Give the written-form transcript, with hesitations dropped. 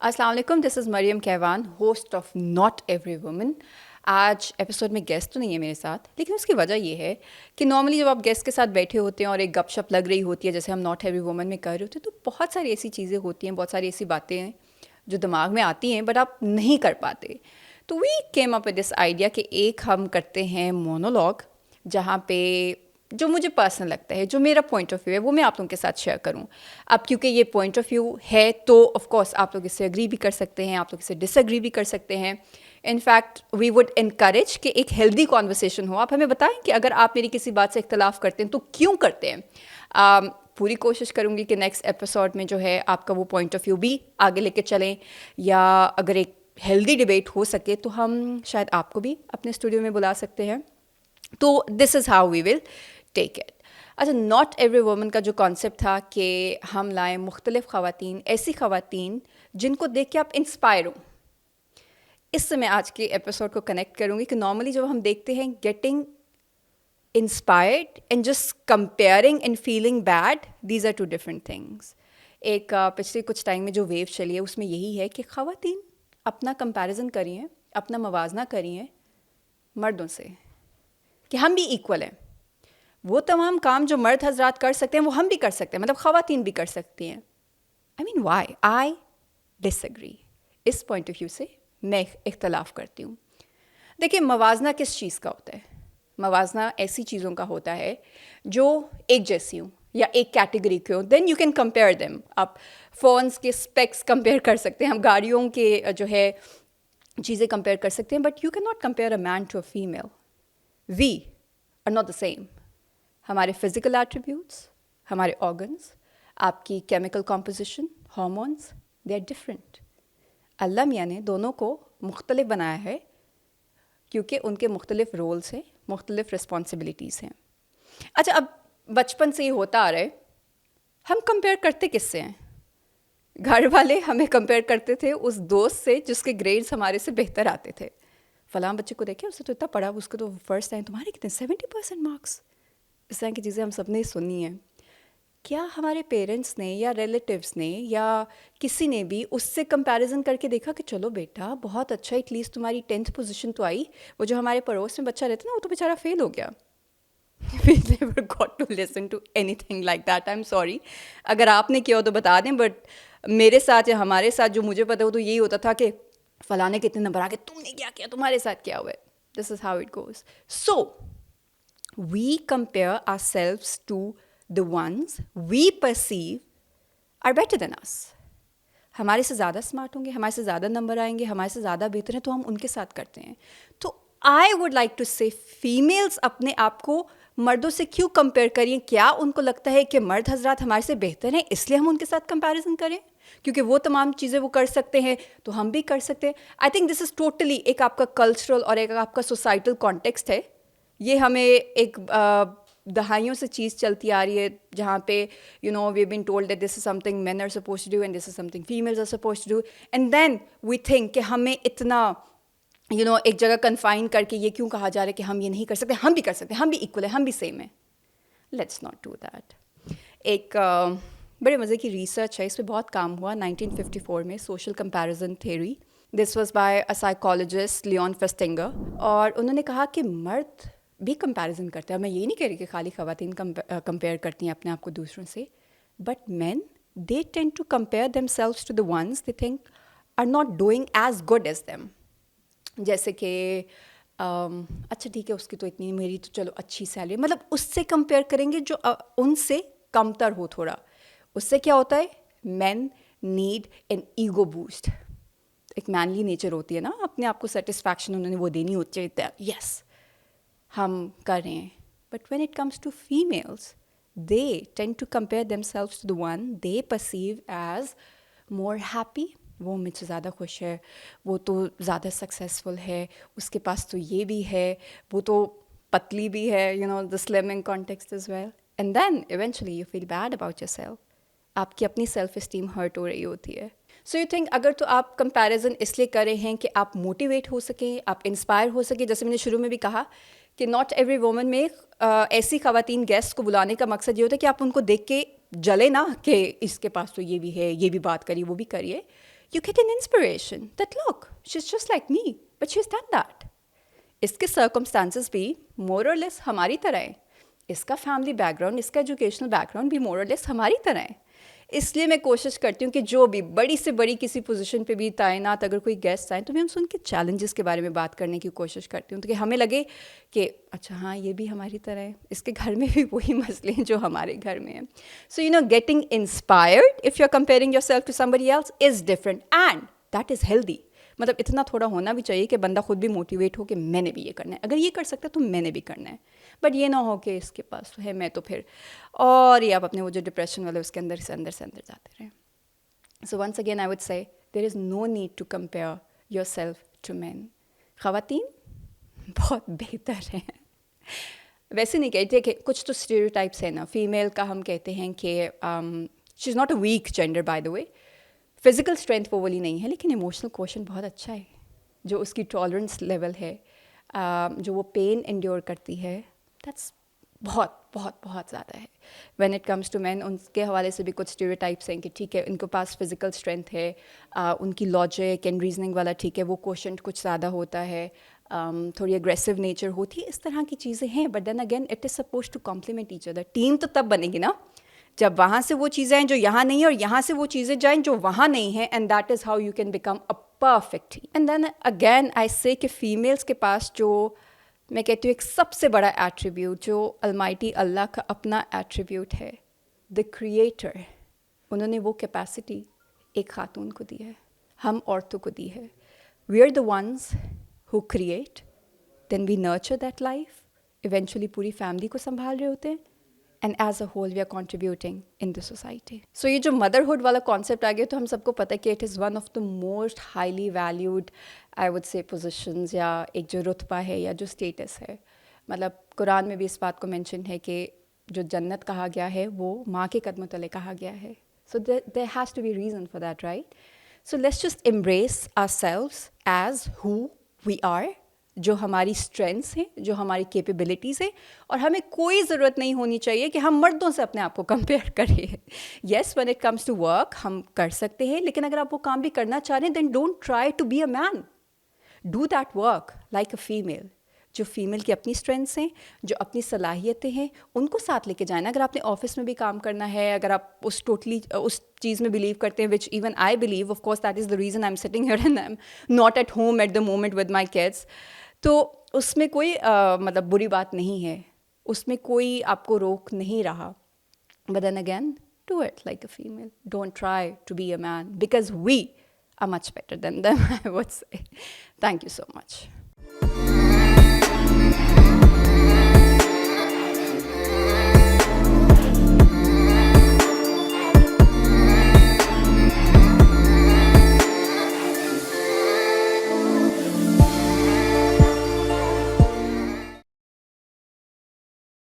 अस्सलाम वालेकुम, this is Maryam Kaivan, host of not every woman. आज एपिसोड में गेस्ट तो नहीं है मेरे साथ, लेकिन उसकी वजह ये है कि नॉर्मली जब आप गेस्ट के साथ बैठे होते हैं और एक गपशप लग रही होती है, जैसे हम नॉट एवरी वुमन में कर रहे होते हैं, तो बहुत सारी ऐसी चीज़ें होती हैं, बहुत सारी ऐसी बातें हैं जो दिमाग में आती हैं बट आप नहीं कर पाते। तो we came up with this idea कि एक हम करते हैं मोनोलॉग, जहाँ पे जो मुझे पर्सनल लगता है, जो मेरा पॉइंट ऑफ व्यू है, वो मैं आप लोगों के साथ शेयर करूं। अब क्योंकि ये पॉइंट ऑफ व्यू है तो ऑफ कोर्स आप लोग इससे एग्री भी कर सकते हैं, आप लोग इससे डिसएग्री भी कर सकते हैं। इनफैक्ट वी वुड इनकरेज कि एक हेल्दी कॉन्वर्सेशन हो। आप हमें बताएं कि अगर आप मेरी किसी बात से इख्तलाफ करते हैं तो क्यों करते हैं। पूरी कोशिश करूँगी कि नेक्स्ट एपिसोड में जो है आपका वो पॉइंट ऑफ व्यू भी आगे लेके चलें, या अगर एक हेल्दी डिबेट हो सके तो हम शायद आपको भी अपने स्टूडियो में बुला सकते हैं। तो this is how we will take it. अच्छा, नॉट एवरी वुमन का जो कॉन्सेप्ट था कि हम लाएं मुख्तलिफ ख़वातीन, ऐसी ख़वातीन जिनको देख के आप इंस्पायर हो, इससे मैं आज के एपिसोड को कनेक्ट करूँगी कि नॉर्मली जब हम देखते हैं getting inspired and just comparing and feeling bad, these are two different things. एक पिछले कुछ टाइम में जो वेव चली है उसमें यही है कि ख़वातीन अपना कंपैरिजन करिए, अपना मवाजना करिए मर्दों से कि हम भी इक्वल हैं। वो तमाम काम जो मर्द हजरात कर सकते हैं वो हम भी कर सकते हैं, मतलब ख़वातीन भी कर सकती हैं। I mean why I disagree. इस पॉइंट ऑफ व्यू से मैं इख्तलाफ करती हूँ। देखिए, मवाजना किस चीज़ का होता है? मवाजना ऐसी चीज़ों का होता है जो एक जैसी हूँ या एक कैटेगरी के हो, then you can compare them. आप फ़ोन्स के स्पेक्स कंपेयर कर सकते हैं, हम गाड़ियों के जो है चीज़ें कंपेयर कर सकते हैं, but you can not compare a man to a female. We are not the same. हमारे फिज़िकल एट्रीब्यूट्स, हमारे ऑर्गन्स, आपकी chemical composition, hormones, they are different. अल्लाह मियाँ ने दोनों को मुख्तलिफ बनाया है क्योंकि उनके मुख्तलिफ रोल्स हैं, मुख्तलिफ रिस्पॉन्सिबिलिटीज़ हैं। अच्छा, अब बचपन से ही होता आ रहा है, हम कंपेयर करते किससे हैं? घर वाले हमें कंपेयर करते थे उस दोस्त से जिसके ग्रेड्स हमारे से बेहतर आते थे। फलां बच्चे को देखे, उससे तो इतना पढ़ा, उसको तो फर्स्ट टाइम, तुम्हारे कितने 70% मार्क्स। इस तरह की चीज़ें हम सब ने सुनी हैं। क्या हमारे पेरेंट्स ने या रिलेटिव्स ने या किसी ने भी उससे कंपैरिजन करके देखा कि चलो बेटा बहुत अच्छा, एटलीस्ट तुम्हारी 10th पोजीशन तो आई। वो जो हमारे पड़ोस में बच्चा रहता ना, वो तो बेचारा फेल हो गया। We never got to listen to anything like that. I'm sorry, अगर आपने किया हो तो बता दें, बट मेरे साथ या हमारे साथ जो मुझे पता हो तो यही होता था कि फलाने कितने नंबर आ गए, तुमने क्या किया, तुम्हारे साथ क्या हुआ है। This is how it goes. So we compare ourselves to the ones we perceive are better than us. हमारे से ज़्यादा स्मार्ट होंगे, हमारे से ज़्यादा नंबर आएंगे, हमारे से ज़्यादा बेहतर हैं, तो हम उनके साथ करते हैं। तो आई वुड लाइक टू से फीमेल्स अपने आप को मर्दों से क्यों कंपेयर करिए? क्या उनको लगता है कि मर्द हजरात हमारे से बेहतर हैं इसलिए हम उनके साथ कंपैरिजन करें? क्योंकि वो तमाम चीज़ें वो कर सकते हैं तो हम भी कर सकते हैं। I think this is totally एक आपका कल्चरल और एक आपका सोसाइटल कॉन्टेक्स्ट है। ये हमें एक दहाइयों से चीज़ चलती आ रही है जहाँ पे we been told that this is something men are supposed to do and this is something females are supposed to do, and then we think कि हमें इतना एक जगह कन्फाइन करके ये क्यों कहा जा रहा है कि हम ये नहीं कर सकते, हम भी कर सकते हैं, हम भी इक्वल है, हम भी सेम है। Let's not do that. एक बड़े मज़े की रिसर्च है, इस पर बहुत काम हुआ 1954 में, social comparison theory. This was by a psychologist Leon Festinger, और उन्होंने कहा कि मर्द भी कंपैरिजन करते हैं। मैं ये नहीं कह रही कि खाली ख़वातीन कंपेयर करती हैं अपने आप को दूसरों से, but men they tend to compare themselves to the ones they think are not doing as good as them. जैसे कि अच्छा ठीक है, उसकी तो इतनी, मेरी तो चलो अच्छी सैलरी, मतलब उससे कंपेयर करेंगे जो उनसे कमतर हो थोड़ा। उससे क्या होता है, man need an ego boost. एक मैनली नेचर होती है ना, अपने आप को सेटिस्फैक्शन उन्होंने वो देनी होती है, यस हम कर रहे हैं। But when it comes to females, they tend to compare themselves to the one they perceive as more happy. वो मुझसे ज़्यादा खुश है, वो तो ज़्यादा सक्सेसफुल है, उसके पास तो ये भी है, वो तो पतली भी है, the slimming context is well, and then eventually you feel bad about yourself. आपकी अपनी सेल्फ इस्टीम हर्ट हो रही होती है। सो यू थिंक अगर तो आप कंपैरिजन इसलिए कर रहे हैं कि आप मोटिवेट हो सकें, आप इंस्पायर हो सकें, जैसे मैंने शुरू में भी कहा कि नॉट एवरी वुमन में ऐसी ख़वातीन गेस्ट को बुलाने का मकसद ये होता है कि आप उनको देख के जले ना कि इसके पास तो ये भी है, ये भी बात करिए, वो भी करिए। you get an inspiration that look, she's just like me, but she's done that. इसके circumstances भी more or less हमारी तरह है, इसका फैमिली बैकग्राउंड, इसका एजुकेशनल बैकग्राउंड भी मोर और लेस हमारी तरह है. इसलिए मैं कोशिश करती हूँ कि जो भी बड़ी से बड़ी किसी पोजीशन पे भी तैनात अगर कोई गेस्ट आए तो मैं उनसे उनके चैलेंजेस के बारे में बात करने की कोशिश करती हूँ, तो कि हमें लगे कि अच्छा हाँ ये भी हमारी तरह है, इसके घर में भी वही मसले हैं जो हमारे घर में हैं. So you know getting inspired if you are comparing yourself to somebody else is different and that is healthy. मतलब इतना थोड़ा होना भी चाहिए कि बंदा खुद भी मोटिवेट हो कि मैंने भी ये करना है, अगर ये कर सकता है तो मैंने भी करना है. बट ये ना हो कि इसके पास तो है मैं तो फिर, और ये आप अपने वो जो डिप्रेशन वाले उसके अंदर से अंदर जाते रहें. So once again I would say there is no need to compare yourself to men. ख़वातीन बहुत बेहतर हैं. वैसे नहीं कहते कि कुछ तो स्टीरियोटाइप्स है ना, फीमेल का हम कहते हैं कि she is not a weak gender by the way. Physical strength वो वाली नहीं है, लेकिन इमोशनल क्वेश्चन बहुत अच्छा है. जो उसकी टॉलरेंस लेवल है, जो वो पेन एंड्योर करती है, दैट्स बहुत बहुत बहुत ज़्यादा है. When it comes to men, उनके हवाले से भी कुछ स्टीरियोटाइप्स हैं कि ठीक है इनके पास फिज़िकल स्ट्रेंथ है, उनकी लॉजिक एंड रीजनिंग वाला ठीक है, वो क्वेश्चन कुछ ज़्यादा होता है, थोड़ी अग्रेसिव नेचर होती है, इस तरह की चीज़ें हैं. But then again it is supposed to complement each other. Team तो तब बनेगी ना जब वहाँ से वो चीज़ें हैं जो यहाँ नहीं है और यहाँ से वो चीज़ें जाएँ जो वहाँ नहीं है, and that is how you can become a perfect team. And then again I say कि फीमेल्स के पास जो मैं कहती हूँ एक सबसे बड़ा एट्रीब्यूट जो अलमाइटी अल्लाह का अपना एट्रीब्यूट है, द क्रिएटर, उन्होंने वो कैपेसिटी एक खातून को दी है, हम औरतों को दी है. We are the ones who create, then we nurture that life, eventually पूरी फैमिली को संभाल रहे होते हैं, and as a whole we are contributing in the society. So ये जो मदरहुड वाला कॉन्सेप्ट आ गया तो हम सबको पता है कि it is one of the most highly valued I would से पोजीशंस, या एक जो रुतबा है या जो स्टेटस है. मतलब कुरान में भी इस बात को मेंशन है कि जो जन्नत कहा गया है वो माँ के कदमों तले कहा गया है. So there has to be reason for that, right? So let's just embrace ourselves as who we are, जो हमारी स्ट्रेंथ्स हैं, जो हमारी कैपेबिलिटीज़ हैं, और हमें कोई ज़रूरत नहीं होनी चाहिए कि हम मर्दों से अपने आप को कंपेयर करें. Yes, when it comes to work हम कर सकते हैं, लेकिन अगर आप वो काम भी करना चाह रहे हैं then don't try to be a man. Do that work like a female. जो फीमेल की अपनी स्ट्रेंथ्स हैं, जो अपनी सलाहियतें हैं, उनको साथ लेके जाना. अगर आपने ऑफिस में भी काम करना है, अगर आप उस चीज़ में बिलीव करते हैं, which even I believe, of course that is the reason I am sitting here and I am not at home at the moment with my kids, तो उसमें कोई मतलब बुरी बात नहीं है, उसमें कोई आपको रोक नहीं रहा. But then again do it like a female. Don't try to be a man because we are much better than them, I would say. Thank you so much.